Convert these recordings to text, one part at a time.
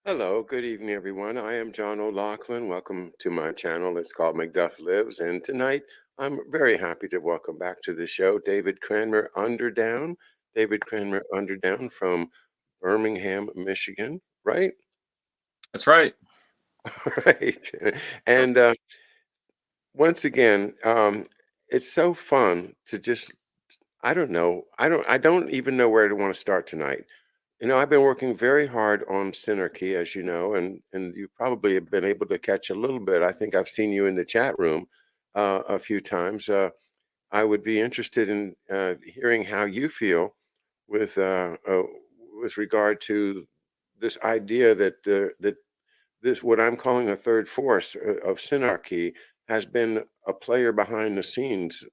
Hello, good evening, everyone. I am John O'Loughlin. Welcome to my channel. It's called McDuff Lives. And tonight, I'm very happy to welcome back to the show David Cranmer Underdown. David Cranmer Underdown from Birmingham, Michigan, right? That's right. Right. And once again, it's so fun to just, I don't know, I don't even know where to want to start tonight. I've been working very hard on Synergy, as you know, and you probably have been able to catch a little bit. I think I've seen you in the chat room a few times. I would be interested in hearing how you feel with with regard to this idea that this what I'm calling a third force of Synarchy has been a player behind the scenes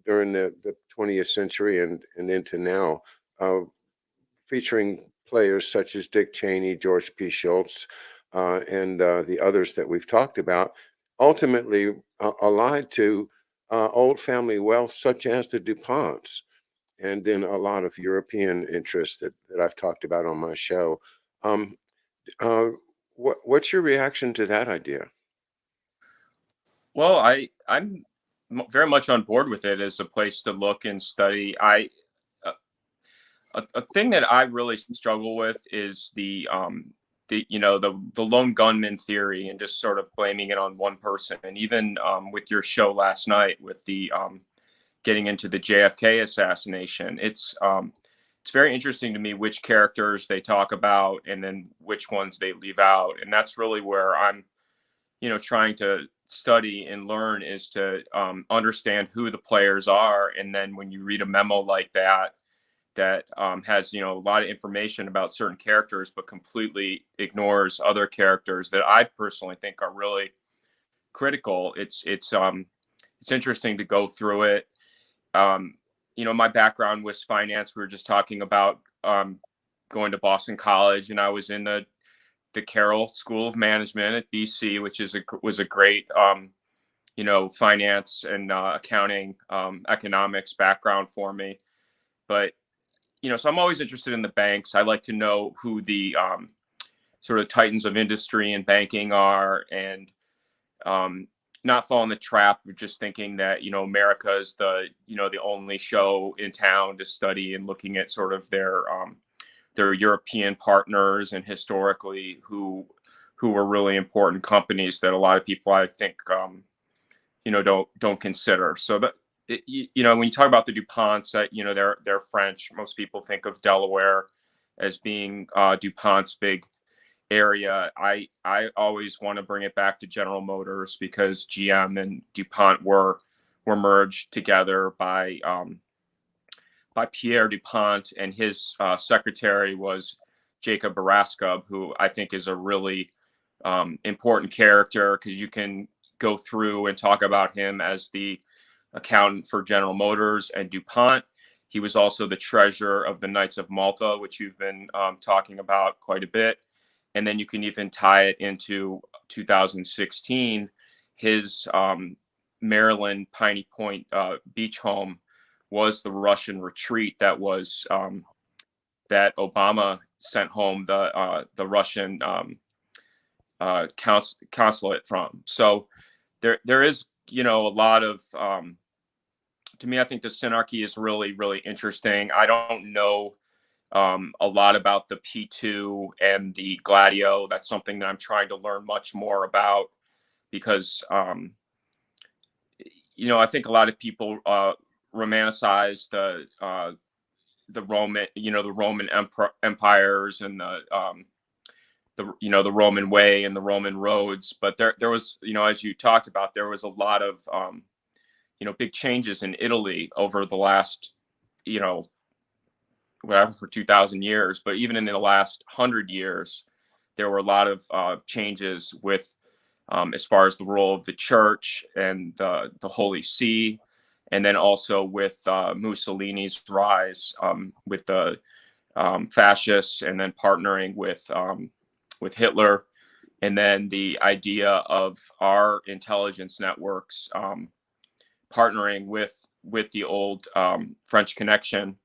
during the 20th century and into now. Featuring players such as Dick Cheney, George P. Schultz, and the others that we've talked about, ultimately allied to old family wealth such as the DuPonts, and then a lot of European interests that I've talked about on my show. Um, uh, what's your reaction to that idea? Well, I'm very much on board with it as a place to look and study. Uh, a thing that I really struggle with is the lone gunman theory and just sort of blaming it on one person. And even with your show last night with the getting into the JFK assassination, it's very interesting to me which characters they talk about and then which ones they leave out, and that's really where I'm trying to study and learn is to understand who the players are. And then when you read a memo like that has a lot of information about certain characters, but completely ignores other characters that I personally think are really critical. It's interesting to go through it. Um, my background was finance. We were just talking about going to Boston College, and I was in the Carroll School of Management at BC, which was a great finance and accounting, economics background for me. But so I'm always interested in the banks. I like to know who the sort of titans of industry and banking are, and um, not fall in the trap of just thinking that America is the only show in town to study, and looking at sort of their European partners and historically who were really important companies that a lot of people I think don't consider. So that when you talk about the DuPonts, that they're French. Most people think of Delaware as being DuPont's big area. I always want to bring it back to General Motors because GM and DuPont were merged together by Pierre DuPont, and his secretary was Jacob Baraskub, who I think is a really important character because you can go through and talk about him as the accountant for General Motors and DuPont. He was also the treasurer of the Knights of Malta, which you've been talking about quite a bit. And then you can even tie it into 2016, his Maryland Piney Point beach home was the Russian retreat that Obama sent home the Russian consulate from. So there is a lot of to me. I think the Synarchy is really really interesting. I don't know a lot about the P2 and the Gladio. That's something that I'm trying to learn much more about because I think a lot of people romanticize the Roman, the Roman empires and the Roman way and the Roman roads. But there was, as you talked about, there was a lot of big changes in Italy over the last whatever for 2,000 years. But even in the last 100 years, there were a lot of changes with as far as the role of the church and the Holy See, and then also with Mussolini's rise with the fascists, and then partnering with Hitler, and then the idea of our intelligence networks partnering with the old French connection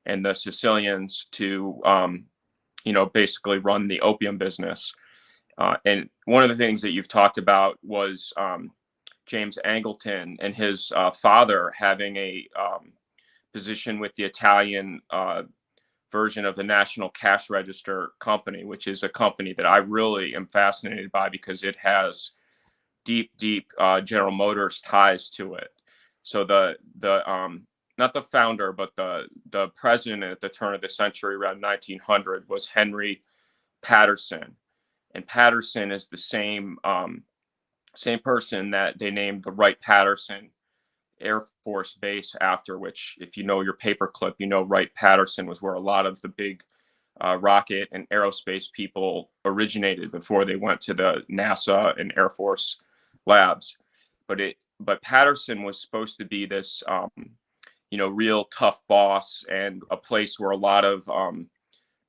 and the Sicilians to basically run the opium business. And one of the things that you've talked about was James Angleton and his father having a position with the Italian version of the National Cash Register Company, which is a company that I really am fascinated by because it has deep General Motors ties to it. So the not the founder, but the president at the turn of the century, around 1900, was Henry Patterson, and Patterson is the same person that they named the Wright-Patterson Air Force Base after. Which, if you know your paperclip, Wright-Patterson was where a lot of the big rocket and aerospace people originated before they went to the NASA and Air Force labs. But Patterson was supposed to be this real tough boss, and a place where a lot of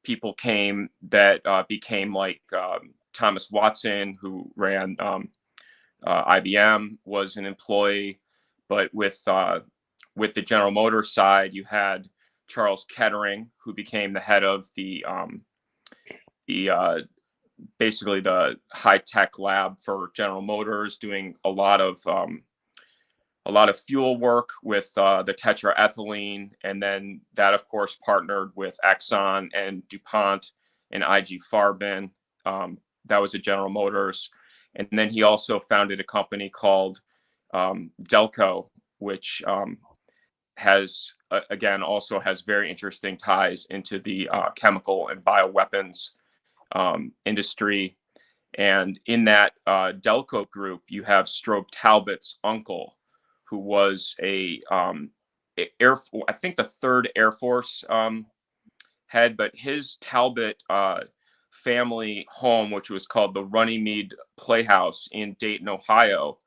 people came that became like Thomas Watson, who ran IBM, was an employee. But with the General Motors side, you had Charles Kettering, who became the head of the basically the high tech lab for General Motors, doing a lot of fuel work with the tetraethylene, and then that, of course, partnered with Exxon and DuPont and IG Farben. That was at General Motors, and then he also founded a company called Delco, which has again also has very interesting ties into the chemical and bioweapons industry. And in that Delco group, you have Strobe Talbot's uncle, who was I think the third Air Force head, but his Talbot family home, which was called the Runnymede Playhouse in Dayton, Ohio,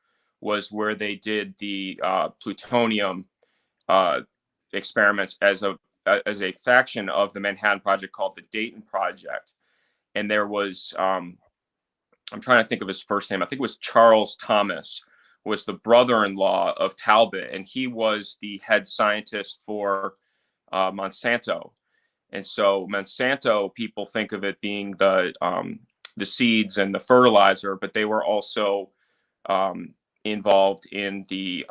was where they did the plutonium experiments as a faction of the Manhattan Project called the Dayton Project. And there was I'm trying to think of his first name. I think it was Charles Thomas, was the brother-in-law of Talbot, and he was the head scientist for Monsanto. And so Monsanto, people think of it being the seeds and the fertilizer, but they were also involved in the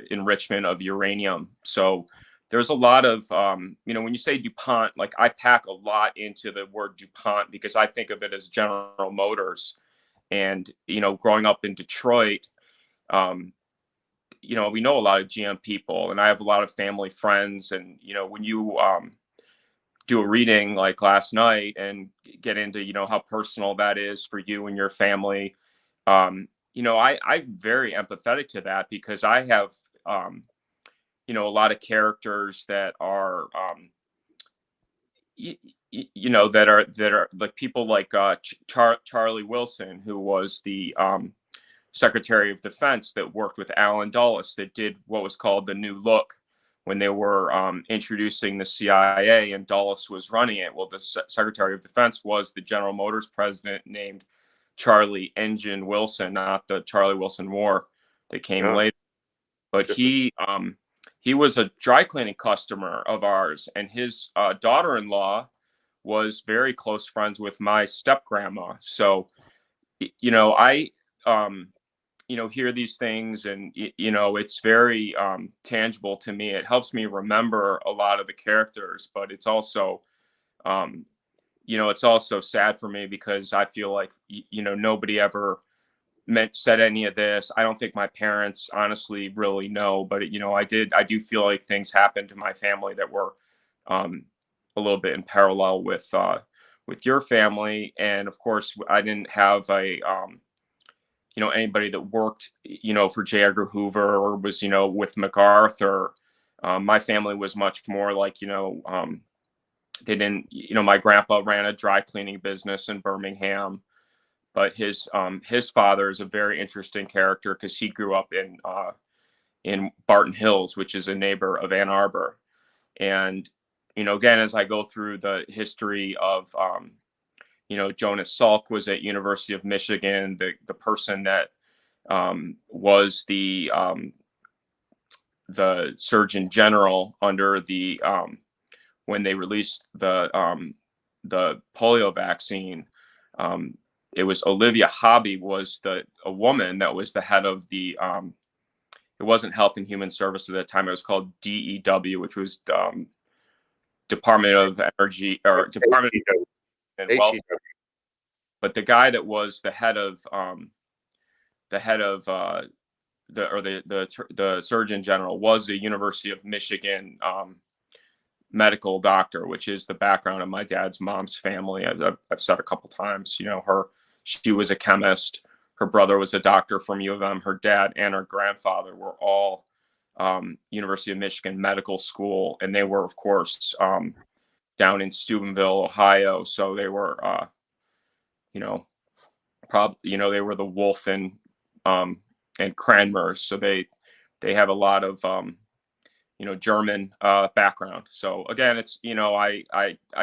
enrichment of uranium. So there's a lot of when you say DuPont, like I pack a lot into the word DuPont because I think of it as General Motors. And growing up in Detroit, we know a lot of GM people, and I have a lot of family friends. And when you do a reading like last night and get into how personal that is for you and your family, I'm very empathetic to that, because I have a lot of characters that are that are like people like Charlie Wilson, who was the Secretary of Defense that worked with Allen Dulles, that did what was called the New Look when they were introducing the CIA, and Dulles was running it. Well, the Secretary of Defense was the General Motors president, named Charlie Engine Wilson, not the Charlie Wilson War that came Yeah, later. But different. he was a dry cleaning customer of ours, and his daughter-in-law was very close friends with my step grandma. So I hear these things, and it's very tangible to me. It helps me remember a lot of the characters, but it's also it's also sad for me, because I feel like nobody ever said any of this. I don't think my parents honestly really know, but I do feel like things happened to my family that were a little bit in parallel with your family. And of course, I didn't have a anybody that worked for J. Edgar Hoover, or was with MacArthur. My family was much more like they didn't my grandpa ran a dry cleaning business in Birmingham, but his father is a very interesting character, because he grew up in Barton Hills, which is a neighbor of Ann Arbor. And again, as I go through the history of Jonas Salk was at University of Michigan, the person that was the Surgeon General under the when they released the the polio vaccine. It was Olivia Hobby was a woman that was the head of the it wasn't Health and Human Service at that time. It was called DEW, which was Department of Energy or Department HEW. of Wealth. But the guy that was the head of the Surgeon General was the University of Michigan medical doctor, which is the background of my dad's mom's family. I've said a couple times, she was a chemist. Her brother was a doctor from U of M. Her dad and her grandfather were all University of Michigan Medical School, and they were, of course, down in Steubenville, Ohio. So they were, they were the Wolf and Cranmers. So they have a lot of German background. So again, it's I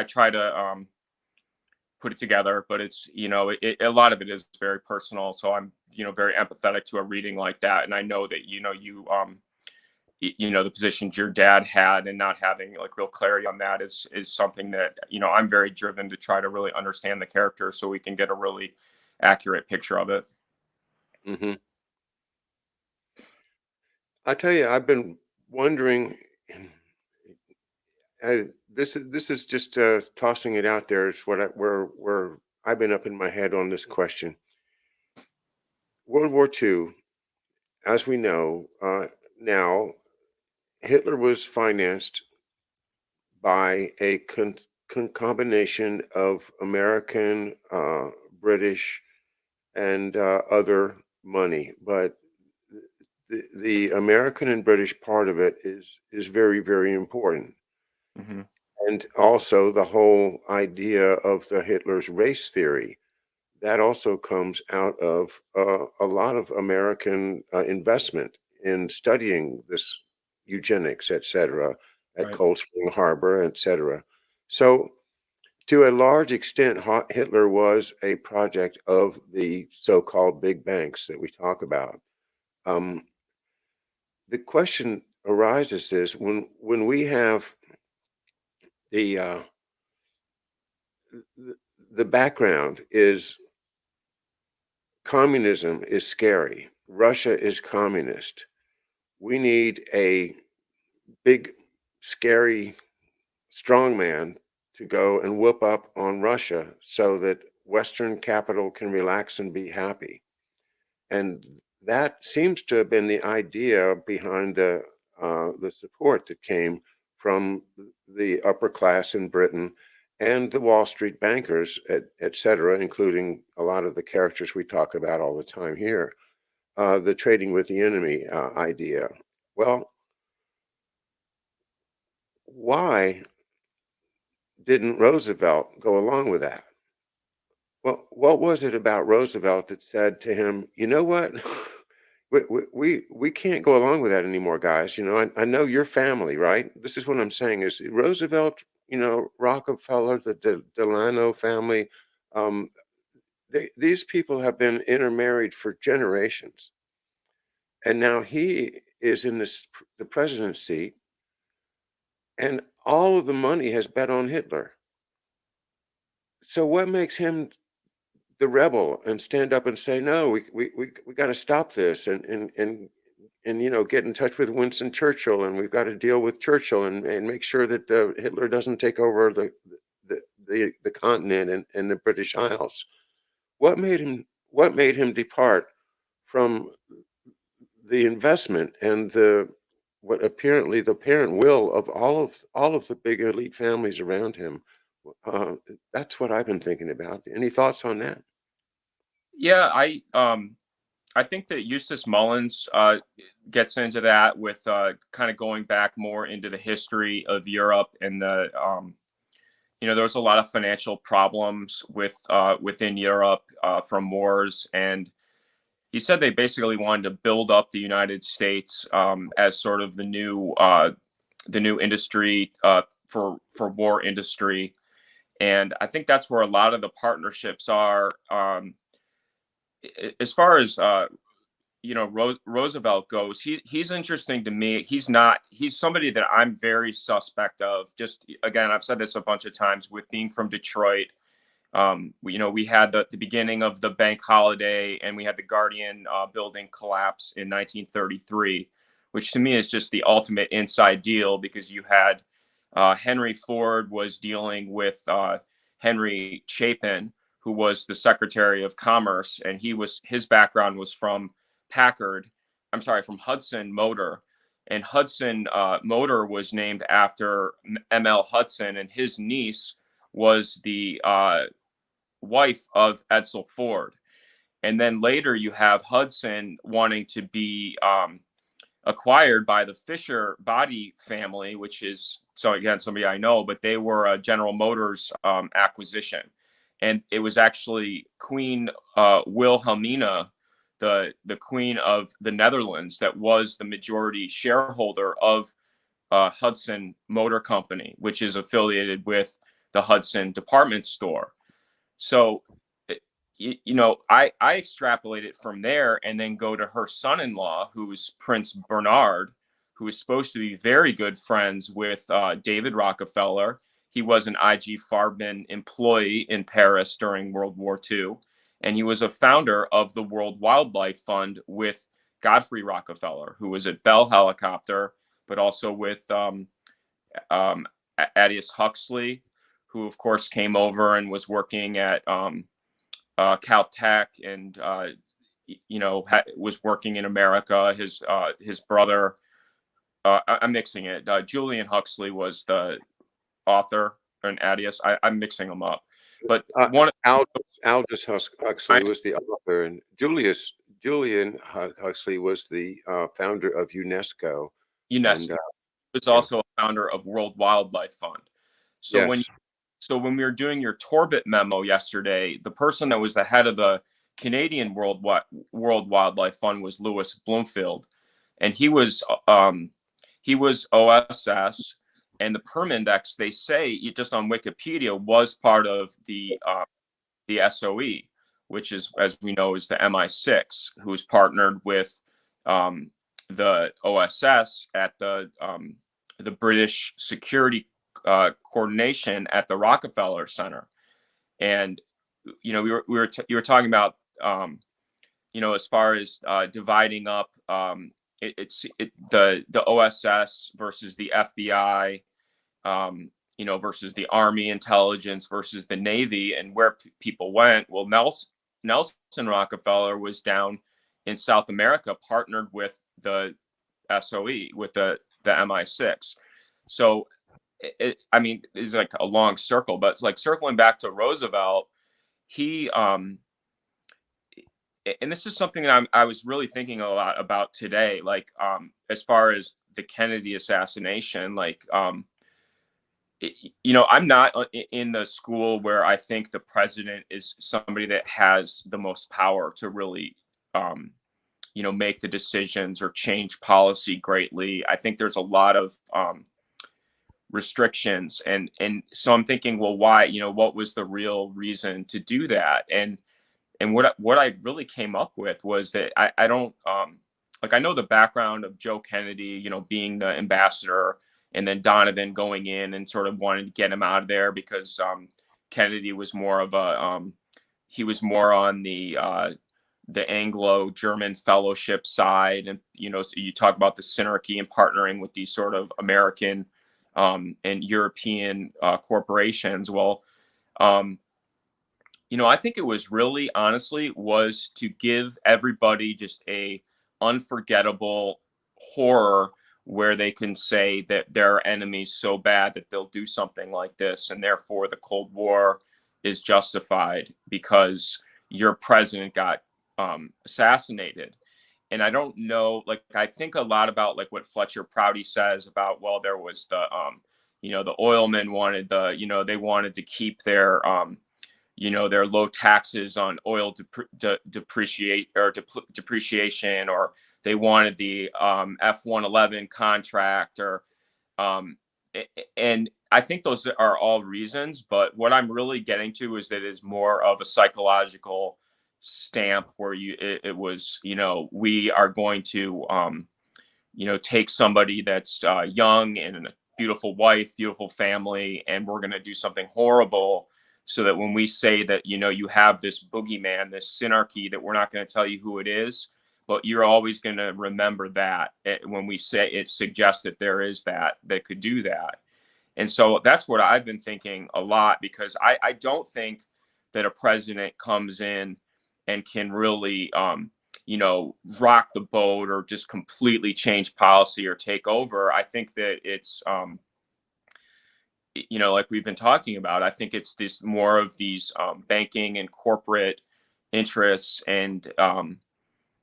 try to put it together, but it's a lot of it is very personal. So I'm very empathetic to a reading like that, and I know that the positions your dad had and not having like real clarity on that is something that I'm very driven to try to really understand the character so we can get a really accurate picture of it. Mm-hmm. I tell you, I've been wondering. This is just tossing it out there. It's where I've been up in my head on this question. World War II, as we know now, Hitler was financed by a combination of American, British, and other money, but the American and British part of it is very, very important. Mm-hmm. And also the whole idea of the Hitler's race theory, that also comes out of a lot of American investment in studying this eugenics, et cetera, at Right. Cold Spring Harbor, et cetera. So to a large extent, Hitler was a project of the so-called big banks that we talk about. Um, the question arises is when we have the the background is communism is scary. Russia is communist. We need a big, scary strongman to go and whoop up on Russia so that Western capital can relax and be happy. And that seems to have been the idea behind the support that came from the upper class in Britain and the Wall Street bankers, et cetera, including a lot of the characters we talk about all the time here, the trading with the enemy idea. Well, why didn't Roosevelt go along with that? Well, what was it about Roosevelt that said to him, you know what? We can't go along with that anymore, guys. I know your family, right? This is what I'm saying is Roosevelt, Rockefeller, the Delano family, um, these people have been intermarried for generations. And now he is in the president's seat, and all of the money has bet on Hitler. So what makes him the rebel and stand up and say, no, we got to stop this and get in touch with Winston Churchill, and we've got to deal with Churchill and make sure that Hitler doesn't take over the continent and the British Isles. What made him depart from the investment and what apparently the parent will of all of the big elite families around him? Uh, that's what I've been thinking about. Any thoughts on that? Yeah, I think that Eustace Mullins gets into that with kind of going back more into the history of Europe and there was a lot of financial problems within Europe from wars, and he said they basically wanted to build up the United States as sort of the new industry for war industry, and I think that's where a lot of the partnerships are. As far as Roosevelt goes, he's interesting to me. He's somebody that I'm very suspect of. Just again, I've said this a bunch of times with being from Detroit. We had the beginning of the bank holiday, and we had the Guardian building collapse in 1933, which to me is just the ultimate inside deal, because you had Henry Ford was dealing with Henry Chapin, who was the Secretary of Commerce, and his background was from from Hudson Motor, and Hudson Motor was named after M.L. Hudson, and his niece was the wife of Edsel Ford. And then later you have Hudson wanting to be acquired by the Fisher Body family, which is, so again, somebody I know, but they were a General Motors acquisition. And it was actually Queen Wilhelmina, the Queen of the Netherlands, that was the majority shareholder of Hudson Motor Company, which is affiliated with the Hudson department store. So, I extrapolate it from there and then go to her son-in-law, who's Prince Bernard, who is supposed to be very good friends with David Rockefeller. He was an IG Farben employee in Paris during World War II, and he was a founder of the World Wildlife Fund with Godfrey Rockefeller, who was at Bell Helicopter, but also with Aldous Huxley, who of course came over and was working at Caltech, and was working in America. His brother, I'm mixing it. Julian Huxley was the author, and Aldous. I'm mixing them up, but one. Aldous Huxley was the author, and Julian Huxley was the founder of UNESCO. UNESCO And was yeah, also a founder of World Wildlife Fund. So yes, when we were doing your Torbit memo yesterday, the person that was the head of the Canadian World Wildlife Fund was Louis Bloomfield, and he was OSS, and the Perm Index, they say, just on Wikipedia, was part of the SOE, which is, as we know, is the MI6, who's partnered with the OSS at the British Security Coordination at the Rockefeller Center. And you were talking about as far as dividing up the OSS versus the FBI, versus the Army intelligence versus the Navy, and where people went. Well, Nelson Rockefeller was down in South America, partnered with the SOE, with the MI6. So, it's like a long circle, but it's like circling back to Roosevelt. He, and this is something that I was really thinking a lot about today, like, as far as the Kennedy assassination, like, I'm not in the school where I think the president is somebody that has the most power to really, make the decisions or change policy greatly. I think there's a lot of restrictions, and so I'm thinking, well, why? What was the real reason to do that? And what I really came up with was that I don't like, I know the background of Joe Kennedy, being the ambassador, and then Donovan going in and sort of wanting to get him out of there because Kennedy was more of a he was more on the Anglo-German fellowship side, and so you talk about the synergy and partnering with these sort of American and European corporations. Well, I think it was really, honestly, was to give everybody just a unforgettable horror where they can say that there are enemies so bad that they'll do something like this, and therefore the Cold War is justified because your president got assassinated. And I don't know, like, I think a lot about like what Fletcher Prouty says about, well, there was the oilmen wanted they wanted to keep their low taxes on oil depreciation, or they wanted the F-111 contract, or and I think those are all reasons. But what I'm really getting to is that it's more of a psychological stamp where it was, we are going to take somebody that's young and a beautiful wife, beautiful family, and we're going to do something horrible, so that when we say that, you have this boogeyman, this synarchy, that we're not going to tell you who it is, but you're always going to remember that, when we say it suggests that there is that could do that. And so that's what I've been thinking a lot, because I don't think that a president comes in and can really, rock the boat or just completely change policy or take over. I think that it's, like we've been talking about, I think it's this more of these banking and corporate interests, and,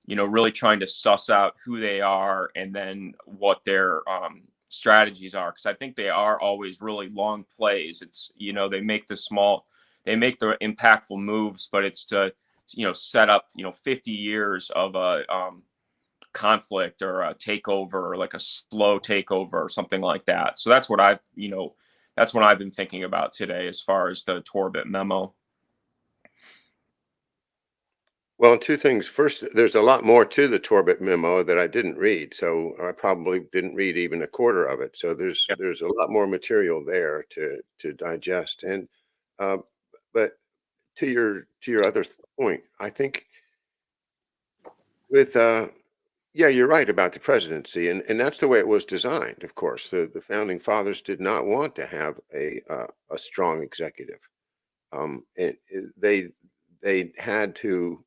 really trying to suss out who they are and then what their strategies are. Because I think they are always really long plays. It's, they make the impactful moves, but it's to, set up, 50 years of a conflict or a takeover, or like a slow takeover or something like that. So that's what I've been thinking about today as far as the Torbett memo. Well, two things. First, there's a lot more to the Torbett memo that I didn't read, so I probably didn't read even a quarter of it. So Yeah. there's a lot more material there to digest. And um, but to your other point, I think with yeah, you're right about the presidency, and that's the way it was designed. Of course, the founding fathers did not want to have a strong executive. They had to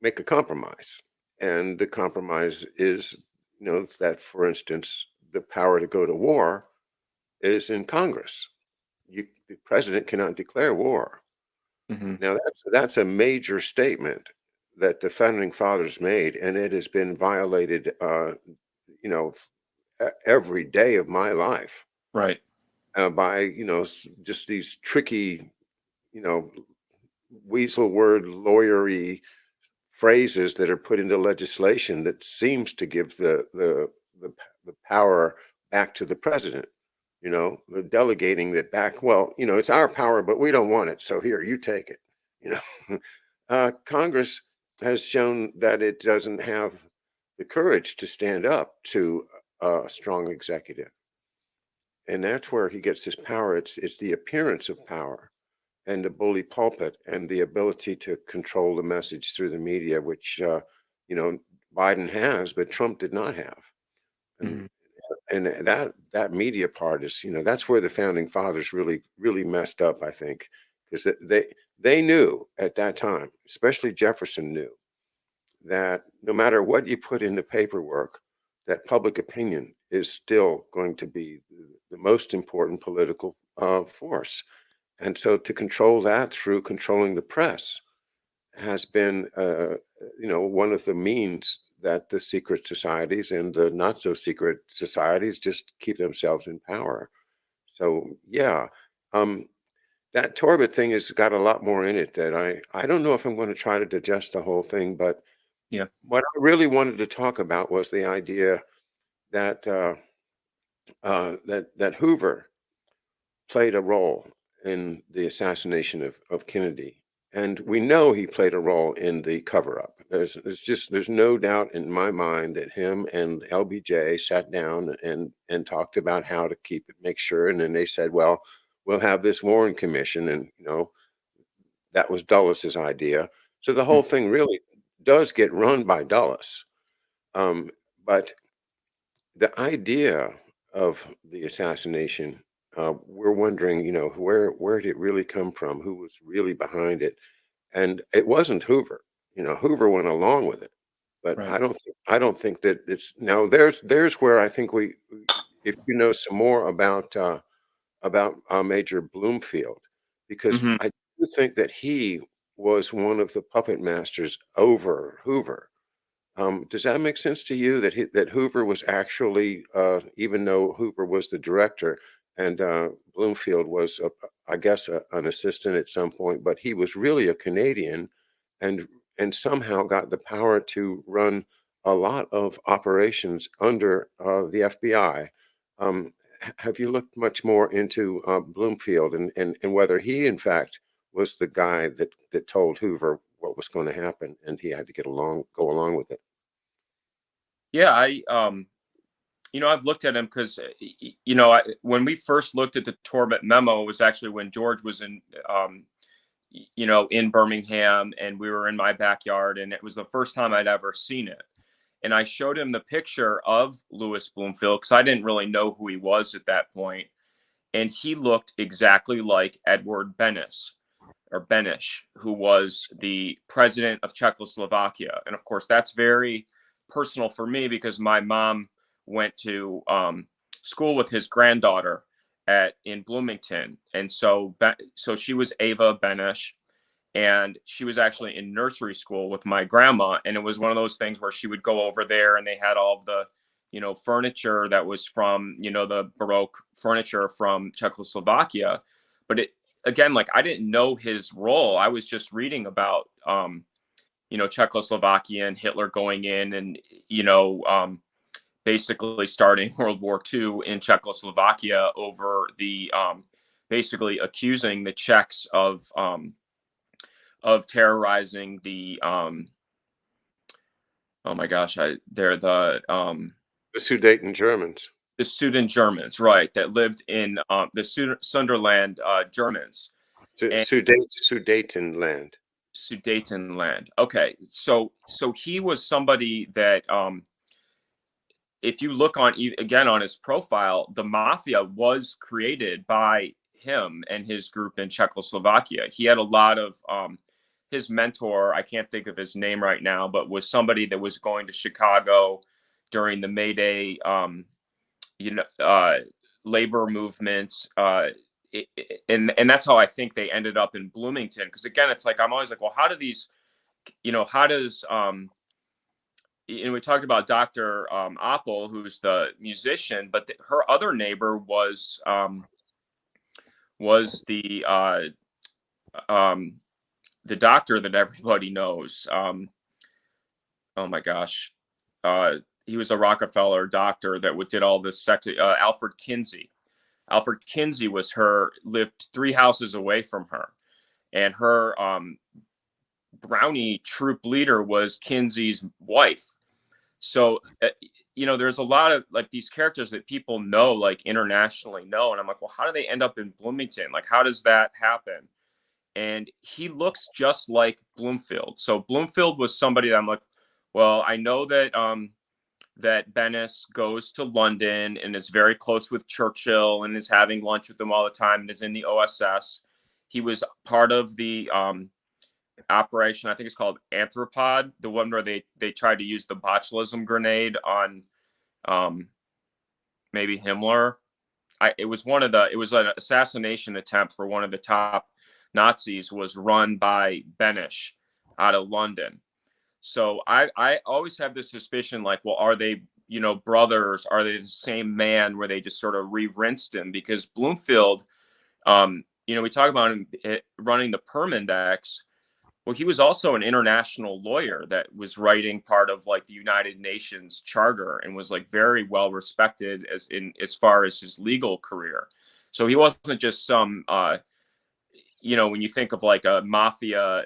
make a compromise, and the compromise is, that, for instance, the power to go to war is in Congress. The president cannot declare war. Hmm. Now that's a major statement that the founding fathers made, and it has been violated, you know, every day of my life Right. by just these tricky, you know, weasel word lawyery phrases that are put into legislation that seems to give the power back to the president. They're delegating that back. Well, it's our power, but we don't want it. So here, you take it. You know, Congress has shown that it doesn't have the courage to stand up to a strong executive, and that's where he gets his power. It's the appearance of power and the bully pulpit and the ability to control the message through the media, which you know Biden has, but Trump did not have. And Hmm. that media part is, that's where the founding fathers really messed up, I think, because they knew at that time, especially Jefferson knew, that no matter what you put in the paperwork, that public opinion is still going to be the most important political force. And so to control that through controlling the press has been, one of the means that the secret societies and the not so secret societies just keep themselves in power. So yeah, um, that Torbett thing has got a lot more in it that I don't know if I'm going to try to digest the whole thing, but Yeah. what I really wanted to talk about was the idea that that Hoover played a role in the assassination of Kennedy. And we know he played a role in the cover up. There's no doubt in my mind that him and LBJ sat down and talked about how to make sure. And then they said, well, we'll have this Warren Commission. And, that was Dulles' idea. So the whole thing really does get run by Dulles. Um, but the idea of the assassination, we're wondering, where did it really come from? Who was really behind it? And it wasn't Hoover. Hoover went along with it, but Right. I don't think that it's now. There's where I think if you know some more about Major Bloomfield, because Hmm. I do think that he was one of the puppet masters over Hoover. Does that make sense to you that that Hoover was actually, even though Hoover was the director and Bloomfield was, I guess, an assistant at some point, but he was really a Canadian, and somehow got the power to run a lot of operations under the FBI. Have you looked much more into Bloomfield and whether he, in fact, was the guy that told Hoover what was going to happen, and he had to go along with it. Yeah, I've looked at him because, when we first looked at the Torbett memo, it was actually when George was in Birmingham, and we were in my backyard, and it was the first time I'd ever seen it. And I showed him the picture of Louis Bloomfield because I didn't really know who he was at that point. And he looked exactly like Edward Benish, who was the president of Czechoslovakia. And of course, that's very personal for me because my mom went to school with his granddaughter in Bloomington, and so she was Ava Benish, and she was actually in nursery school with my grandma. And it was one of those things where she would go over there, and they had all of the furniture that was from the Baroque furniture from Czechoslovakia. But again, like, I didn't know his role. I was just reading about Czechoslovakia and Hitler going in and basically starting World War II in Czechoslovakia over the basically accusing the Czechs of terrorizing the oh my gosh, they're The Sudeten Germans. the Sudan Germans, right, that lived in the Sunderland Germans and Sudetenland. Sudetenland. Okay, so he was somebody that if you look again on his profile, the mafia was created by him and his group in Czechoslovakia. He had a lot of his mentor, I can't think of his name right now, but was somebody that was going to Chicago during the May Day, labor movements. And that's how I think they ended up in Bloomington. Because again, it's like I'm always like, well, how do these, how does we talked about Dr. Oppel, who's the musician, but her other neighbor was the doctor that everybody knows. Oh my gosh, he was a Rockefeller doctor that did all this Alfred Kinsey. Alfred Kinsey lived 3 houses away from her, and her Brownie troop leader was Kinsey's wife. So, there's a lot of like these characters that people know, like internationally know. And I'm like, well, how do they end up in Bloomington? Like, how does that happen? And he looks just like Bloomfield. So Bloomfield was somebody that I'm like, well, I know that that Bennis goes to London and is very close with Churchill and is having lunch with them all the time and is in the OSS. He was part of the operation, I think it's called Anthropod, the one where they tried to use the botulism grenade on maybe Himmler. It was an assassination attempt for one of the top Nazis, was run by Benish out of London. So I always have this suspicion, like, well, are they, brothers? Are they the same man where they just sort of re-rinsed him? Because Bloomfield, we talk about him running the Perm Index. Well, he was also an international lawyer that was writing part of like the United Nations Charter and was like very well respected as far as his legal career. So he wasn't just some when you think of like a mafia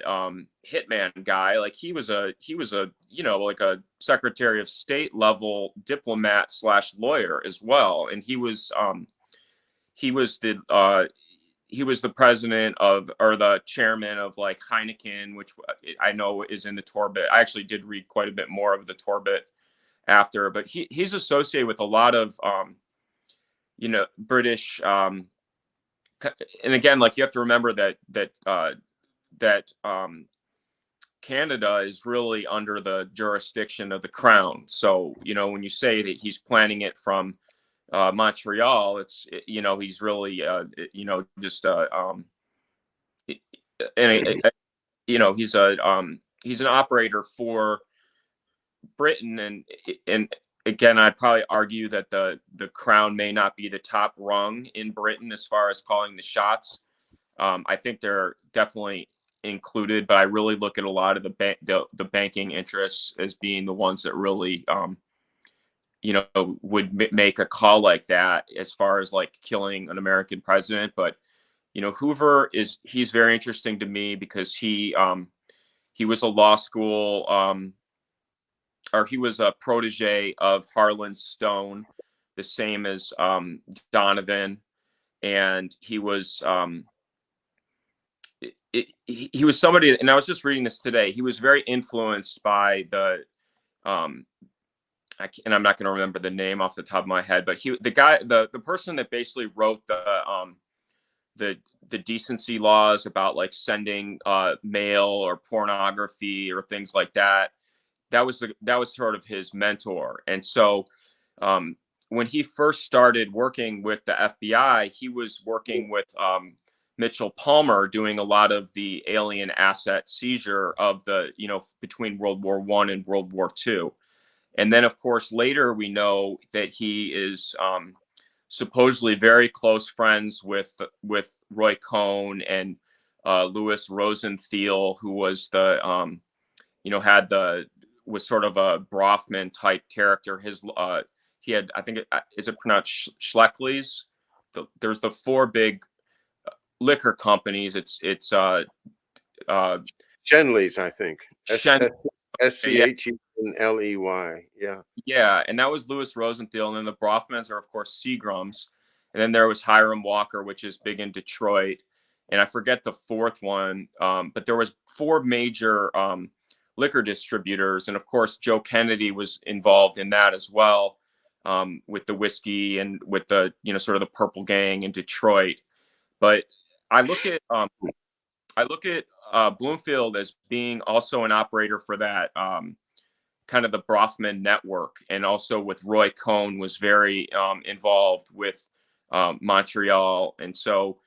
hitman guy, like he was a like a Secretary of State level diplomat / lawyer as well. And he was the president of, or the chairman of, like, Heineken, which I know is in the Torbett. I actually did read quite a bit more of the Torbett after, but he's associated with a lot of British. And again, like, you have to remember that Canada is really under the jurisdiction of the Crown. So when you say that he's planning it from Montreal, it's he's really just he's an operator for Britain, and again, I'd probably argue that the Crown may not be the top rung in Britain as far as calling the shots. I think they're definitely included, but I really look at a lot of the banking interests as being the ones that really would make a call like that as far as like killing an American president. But Hoover he's very interesting to me because he was a law school or he was a protege of Harlan Stone, the same as Donovan, and he was he was somebody, and I was just reading this today. He was very influenced by um, and I'm not going to remember the name off the top of my head, but the person that basically wrote the decency laws about like sending mail or pornography or things like that. That was sort of his mentor, and so um, when he first started working with the FBI, he was working with Mitchell Palmer doing a lot of the alien asset seizure of between World War I and World War II. And then, of course, later we know that he is supposedly very close friends with Roy Cohn and Louis Rosenthal, who was had was sort of a Brofman type character. He had, I think, is it pronounced Schleckley's? There's the four big liquor companies. It's Shenley's, I think. Shen, yeah, Schchenley. Yeah. yeah, and that was Louis Rosenthal, and then the Brofmans are of course Seagrams, and then there was Hiram Walker, which is big in Detroit, and I forget the fourth one, but there was four major liquor distributors, and of course Joe Kennedy was involved in that as well, with the whiskey and with the sort of the Purple Gang in Detroit. But I look at Bloomfield as being also an operator for that kind of the Brofman network, and also with Roy Cohn was very involved with Montreal, and so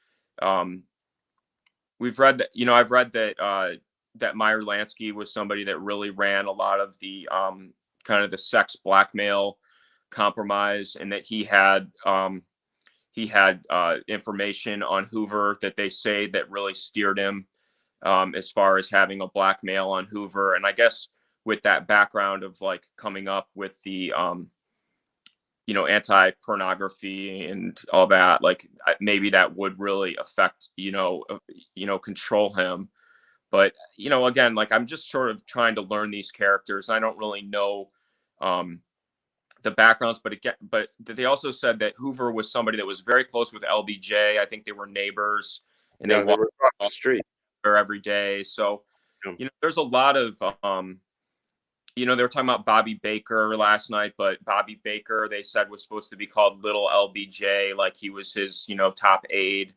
we've read that. I've read that Meyer Lansky was somebody that really ran a lot of the kind of the sex blackmail compromise, and that he had information on Hoover that they say that really steered him as far as having a blackmail on Hoover. And I guess with that background of like coming up with the anti-pornography and all that, like maybe that would really affect control him. But again, like I'm just sort of trying to learn these characters. I don't really know the backgrounds, but they also said that Hoover was somebody that was very close with LBJ. I think they were neighbors, and they Yeah, they walked were across the street. there every day. So Yeah. there's a lot of they were talking about Bobby Baker last night, but Bobby Baker, they said, was supposed to be called Little LBJ, like he was his, top aide.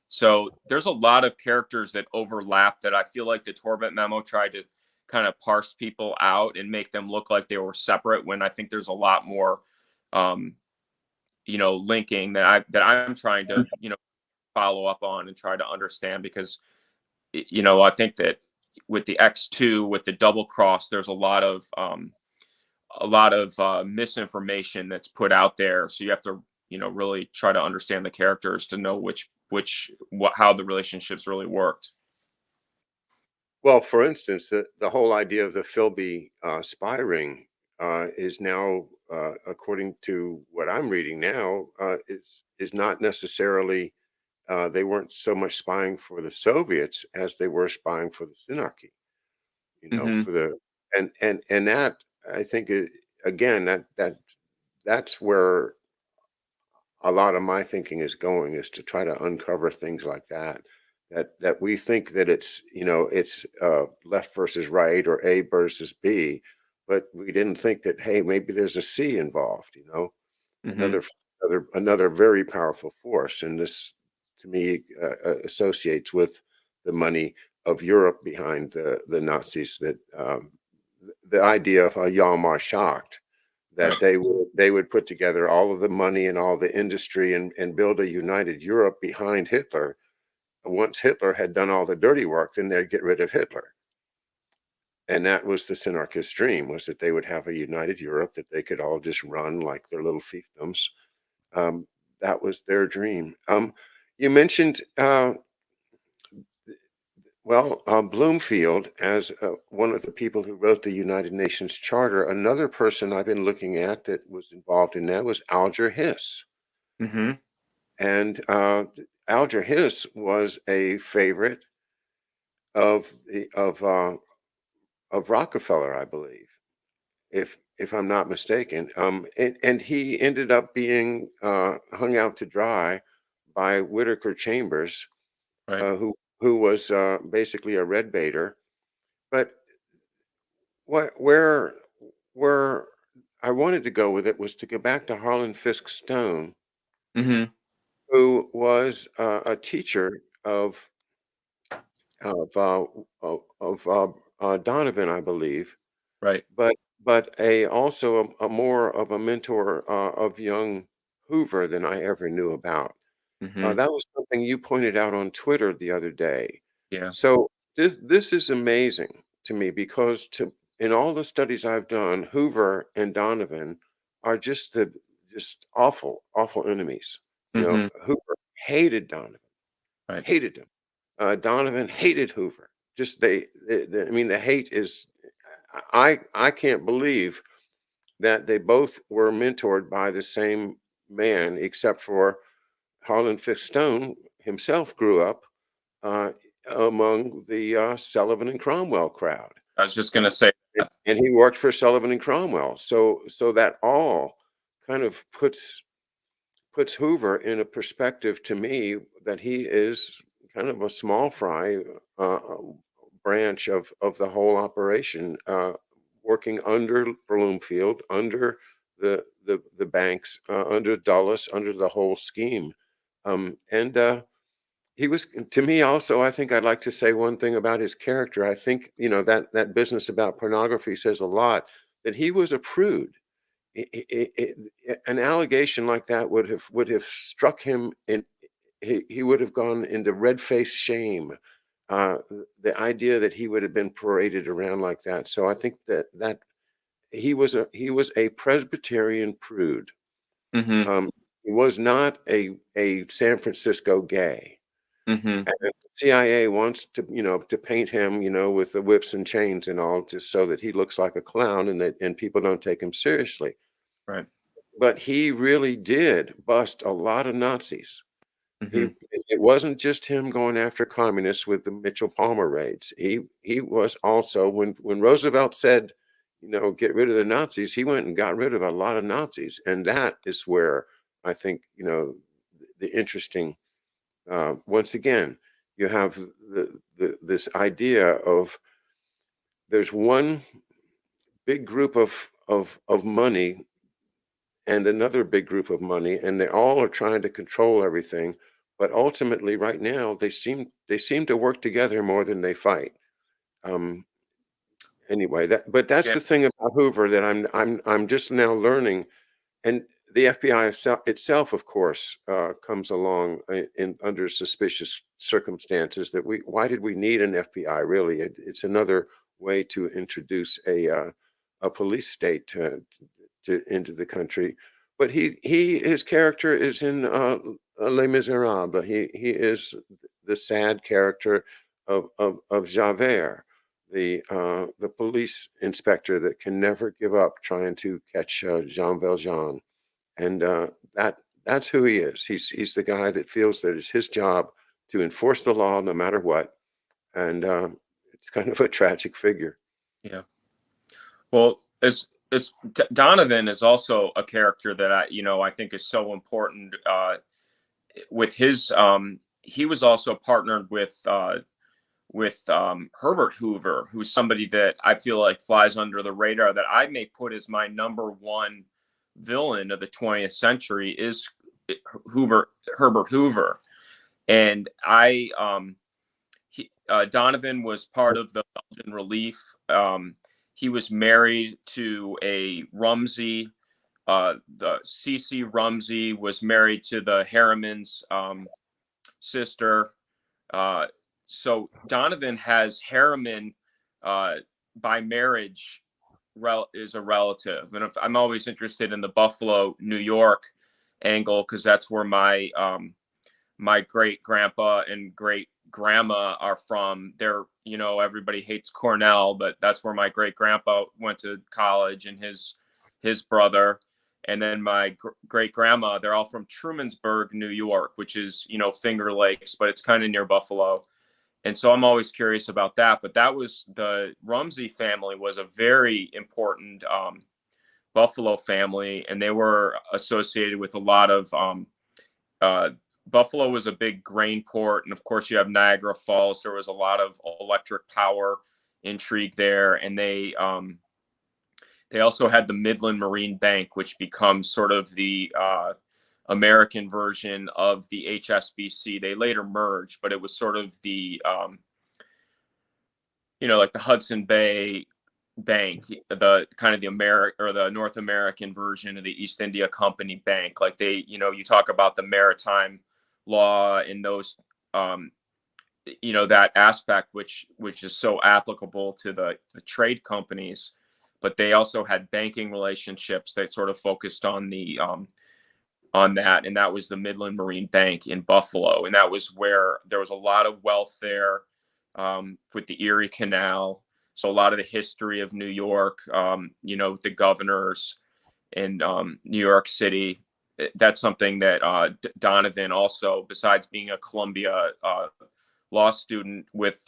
So there's a lot of characters that overlap that I feel like the Torbett memo tried to kind of parse people out and make them look like they were separate, when I think there's a lot more, linking that I'm trying to, follow up on and try to understand, because, I think that with the X2, with the double cross, there's a lot of misinformation that's put out there. So you have to, really try to understand the characters to know how the relationships really worked. Well, for instance, the whole idea of the Philby spy ring is now, according to what I'm reading now, is not necessarily. They weren't so much spying for the Soviets as they were spying for the Synarchy. Mm-hmm. For the and that, I think, again, that's where a lot of my thinking is going, is to try to uncover things like that. That we think that it's left versus right, or A versus B, but we didn't think that, hey, maybe there's a C involved. Mm-hmm. Another another very powerful force, and this, to me, associates with the money of Europe behind the Nazis. That the idea of a Wehrmacht, that they would put together all of the money and all the industry, and build a united Europe behind Hitler. Once Hitler had done all the dirty work, then they'd get rid of Hitler. And that was the Synarchist dream, was that they would have a united Europe that they could all just run like their little fiefdoms. That was their dream. You mentioned, Bloomfield as one of the people who wrote the United Nations Charter. Another person I've been looking at that was involved in that was Alger Hiss. Mm-hmm. And Alger Hiss was a favorite of of Rockefeller, I believe, if I'm not mistaken. And he ended up being hung out to dry by Whittaker Chambers, Right. who was basically a red baiter. But what where I wanted to go with it was to go back to Harlan Fiske Stone, Mm-hmm. who was a teacher of Donovan, I believe, Right. but a also a more of a mentor of young Hoover than I ever knew about. Mm-hmm. That was something you pointed out on Twitter the other day. Yeah. So this is amazing to me because to in all the studies I've done, Hoover and Donovan are just awful enemies. You know, Mm-hmm. Hoover hated Donovan, Right. hated him. Donovan hated Hoover. Just I mean, the hate is. I can't believe that they both were mentored by the same man, except for Harlan Fiske Stone himself grew up uh, among the Sullivan and Cromwell crowd, I was just and, gonna say that. and he worked for Sullivan and Cromwell. So that all kind of puts Hoover in a perspective to me that he is kind of a small fry branch of the whole operation, working under Bloomfield, under the banks, under Dulles, under the whole scheme. And he was to me also. I think I'd like to say one thing about his character. I think that business about pornography says a lot. That he was a prude. An allegation like that would have struck him, and he would have gone into red-faced shame. Uh, the idea that he would have been paraded around like that. So I think that he was a Presbyterian prude. Mm-hmm. Um, he was not a San Francisco gay. Mm-hmm. And the CIA wants to paint him, with the whips and chains and all, just so that he looks like a clown and people don't take him seriously. Right. But he really did bust a lot of Nazis. Mm-hmm. It wasn't just him going after communists with the Mitchell Palmer raids. He was also when Roosevelt said, get rid of the Nazis, he went and got rid of a lot of Nazis, and that is where I think the interesting. Once again, you have this idea of there's one big group of money and another big group of money, and they all are trying to control everything. But ultimately, right now, they seem to work together more than they fight. Um, anyway, that's Yeah. the thing about Hoover that I'm just now learning. And the FBI itself, of course, comes along in under suspicious circumstances. Why did we need an FBI? Really, it's another way to introduce a police state into the country. But his character is in Les Miserables. He is the sad character of Javert, the police inspector that can never give up trying to catch Jean Valjean, and that's who he is. He's the guy that feels that it's his job to enforce the law no matter what, and it's kind of a tragic figure. Yeah. Well, Donovan is also a character that I think is so important. With his, he was also partnered with Herbert Hoover, who's somebody that I feel like flies under the radar. That I may put as my number one villain of the 20th century is Herbert Hoover, and Donovan was part of the Belgian Relief. He was married to a Rumsey. The C.C. Rumsey was married to the Harriman's sister. Uh, so Donovan has Harriman uh, by marriage is a relative, and I'm always interested in the Buffalo, New York angle because that's where my great grandpa and great grandma are from. Everybody hates Cornell, but that's where my great grandpa went to college, and his brother. and then my great grandma, they're all from Trumansburg, New York, which is, Finger Lakes, but it's kind of near Buffalo. And so I'm always curious about that. But that was the Rumsey family was a very important Buffalo family, and they were associated with a lot of uh, Buffalo was a big grain port, and of course you have Niagara Falls. There was a lot of electric power intrigue there, and they also had the Midland Marine Bank, which becomes sort of the American version of the HSBC. They later merged, but it was sort of the like the Hudson Bay Bank, the kind of the American or the North American version of the East India Company Bank. Like you talk about the maritime law and those, that aspect, which is so applicable to the trade companies, but they also had banking relationships that sort of focused on that, and that was the Midland Marine Bank in Buffalo, and that was where there was a lot of wealth there, with the Erie Canal. So a lot of the history of New York, the governors in New York City. That's something that Donovan also, besides being a Columbia law student with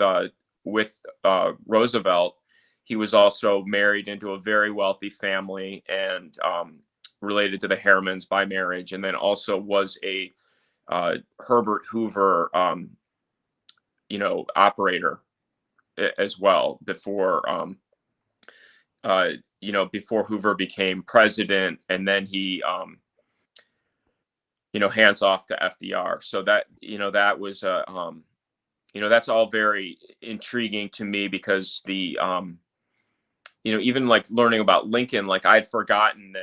Roosevelt, he was also married into a very wealthy family and related to the Harrimans by marriage, and then also was a Herbert Hoover, operator as well before before Hoover became president, and then he hands off to FDR. So that was that's all very intriguing to me, because the even like learning about Lincoln, like I'd forgotten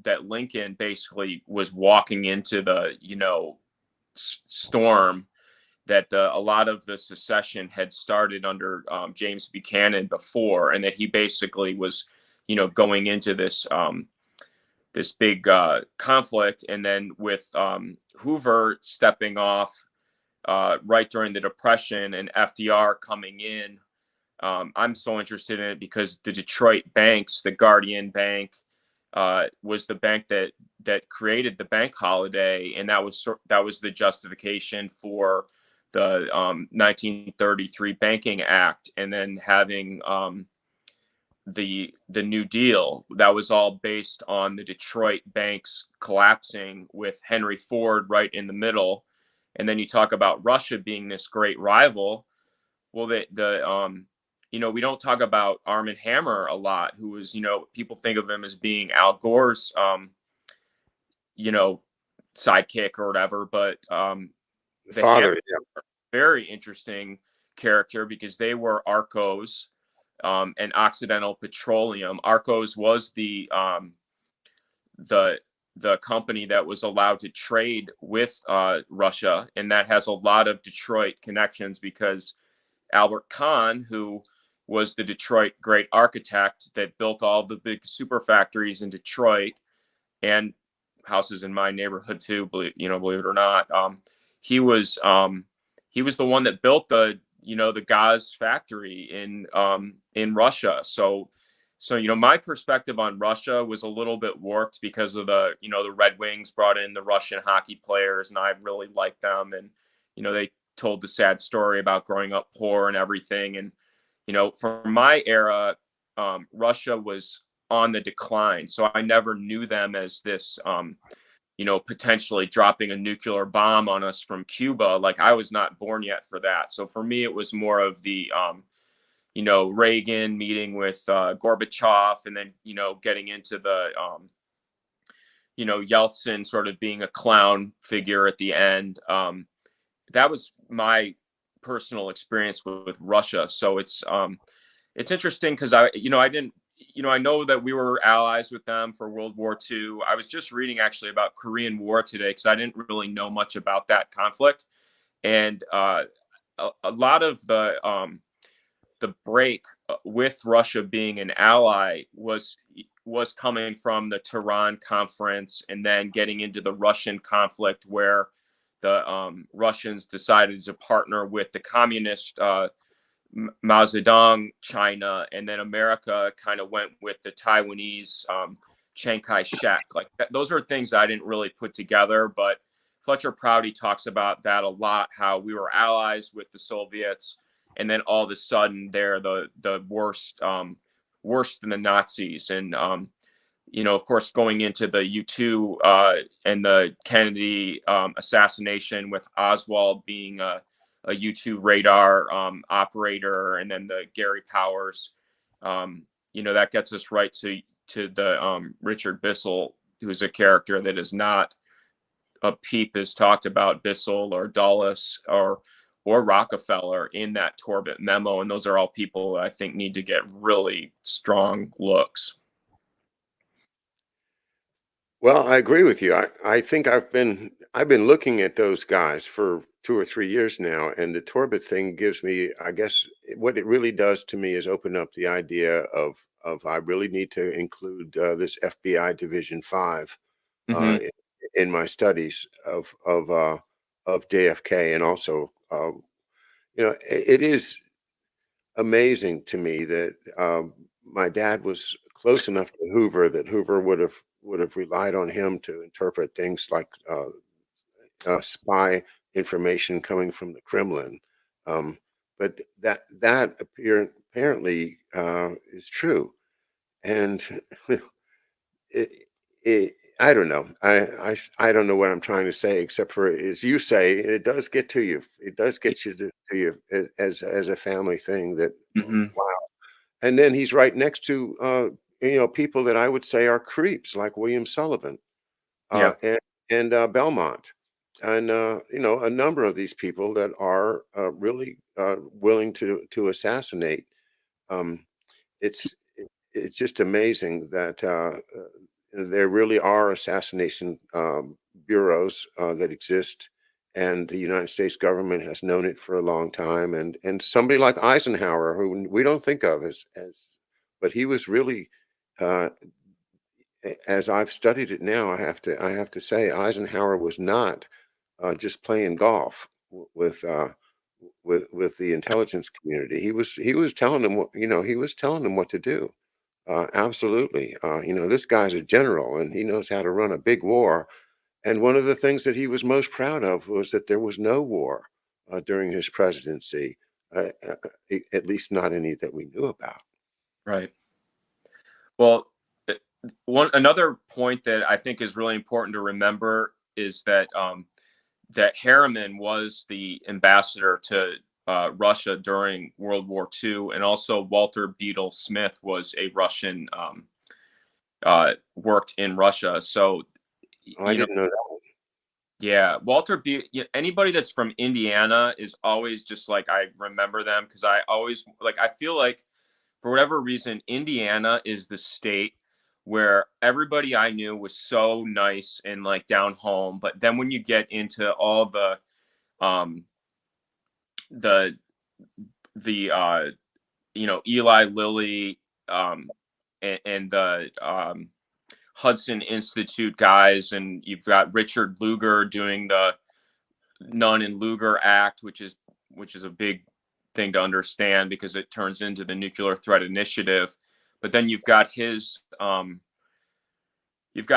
that Lincoln basically was walking into the storm, that a lot of the secession had started under James Buchanan before, and that he basically was, going into this big conflict, and then with Hoover stepping off right during the Depression and FDR coming in. I'm so interested in it because the Detroit banks, the Guardian Bank, was the bank that created the bank holiday, and that was the justification for the 1933 Banking Act, and then having the New Deal. That was all based on the Detroit banks collapsing, with Henry Ford right in the middle. And then you talk about Russia being this great rival. Well, we don't talk about Arm& Hammer a lot, who was, people think of him as being Al Gore's, sidekick or whatever, but the Father, Hammers are a very interesting character, because they were Arcos and Occidental Petroleum. Arcos was the company that was allowed to trade with Russia, and that has a lot of Detroit connections, because Albert Kahn, who was the Detroit great architect that built all the big super factories in Detroit and houses in my neighborhood too, believe it or not, he was the one that built the Gaz factory in Russia. So my perspective on Russia was a little bit warped because of the Red Wings brought in the Russian hockey players, and I really liked them, and they told the sad story about growing up poor and everything. And for my era, Russia was on the decline, so I never knew them as this potentially dropping a nuclear bomb on us from Cuba. Like, I was not born yet for that. So for me, it was more of the Reagan meeting with Gorbachev, and then getting into the Yeltsin sort of being a clown figure at the end. That was my personal experience with Russia. So it's interesting, because I didn't, I know that we were allies with them for World War II. I was just reading actually about Korean War today, because I didn't really know much about that conflict. And a lot of the break with Russia being an ally was coming from the Tehran Conference, and then getting into the Russian conflict, where the Russians decided to partner with the communist Mao Zedong China, and then America kind of went with the Taiwanese Chiang Kai-shek. Like those are things I didn't really put together, but Fletcher Prouty talks about that a lot, how we were allies with the Soviets, and then all of a sudden they're the worst, worse than the Nazis. And of course, going into the U-2 and the Kennedy assassination, with Oswald being a U-2 radar operator, and then the Gary Powers, that gets us right to the Richard Bissell, who's a character that is not a peep is talked about Bissell or Dulles or Rockefeller in that Torbett memo, and those are all people I think need to get really strong looks. Well, I agree with you. I think I've been looking at those guys for 2 or 3 years now, and the Torbett thing gives me, I guess, what it really does to me is open up the idea of I really need to include this FBI Division 5 Mm-hmm. in my studies of JFK, and also it is amazing to me that my dad was close enough to Hoover that Hoover would have relied on him to interpret things like spy information coming from the Kremlin. Um, but that apparently is true, and it, I don't know. I don't know what I'm trying to say, except for, as you say, it does get to you. It does get you to you as a family thing. That, Mm-hmm. wow. And then he's right next to people that I would say are creeps, like William Sullivan, Yeah. and Belmont, and a number of these people that are really willing to assassinate. Um, it's it's just amazing that there really are assassination bureaus that exist, and the United States government has known it for a long time. And somebody like Eisenhower, who we don't think of but he was really, uh, as I've studied it now, I have to say Eisenhower was not just playing golf with the intelligence community. He was telling them what to do. Absolutely. This guy's a general, and he knows how to run a big war. And one of the things that he was most proud of was that there was no war during his presidency, at least not any that we knew about. Right. Well, one another point that I think is really important to remember is that that Harriman was the ambassador to Russia during World War II, and also Walter Beadle Smith was a Russian, worked in Russia. So, Oh, I didn't know that. yeah, anybody that's from Indiana is always just like, I remember them because I always like, I feel like for whatever reason, Indiana is the state where everybody I knew was so nice and like down home. But then when you get into all um the Eli Lilly, and the Hudson Institute guys, and you've got Richard Lugar doing the Nunn and Lugar Act, which is a big thing to understand because it turns into the Nuclear Threat Initiative. But then you've got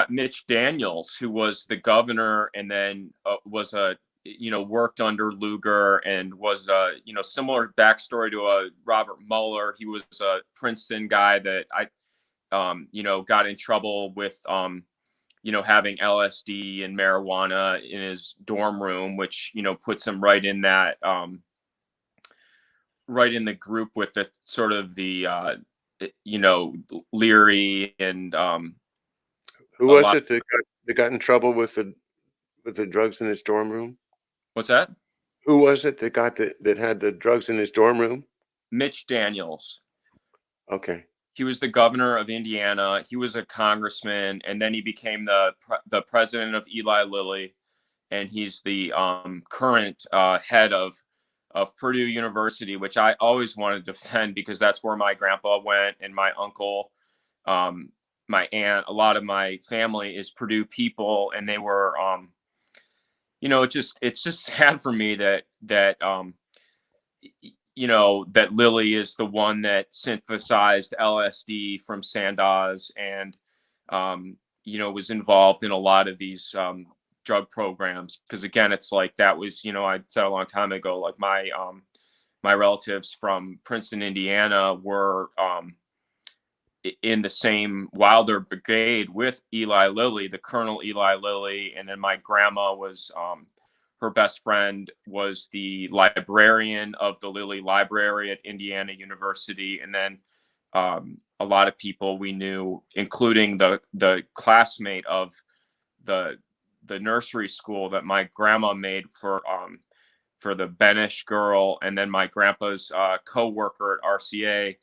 Mitch Daniels, who was the governor, and then was worked under Lugar, and was similar backstory to Robert Mueller. He was a Princeton guy that got in trouble with having LSD and marijuana in his dorm room, which puts him right in that right in the group with the sort of the Leary and Who a was lot. it that got in trouble with the drugs in his dorm room? What's that? Who was it that had the drugs in his dorm room? Mitch Daniels. Okay. He was the governor of Indiana. He was a congressman, and then he became the president of Eli Lilly, and he's the current head of Purdue University, which I always wanted to defend because that's where my grandpa went, and my uncle, my aunt, a lot of my family is Purdue people, and they were, it's just sad for me that Lilly is the one that synthesized LSD from Sandoz, and was involved in a lot of these drug programs. Because again, it's like that was, I said a long time ago, like my relatives from Princeton, Indiana, were in the same Wilder Brigade with Eli Lilly, the Colonel Eli Lilly, and then my grandma was her best friend was the librarian of the Lilly Library at Indiana University, and then a lot of people we knew, including the classmate of the the nursery school that my grandma made for the Benish girl, and then my grandpa's co-worker at RCA,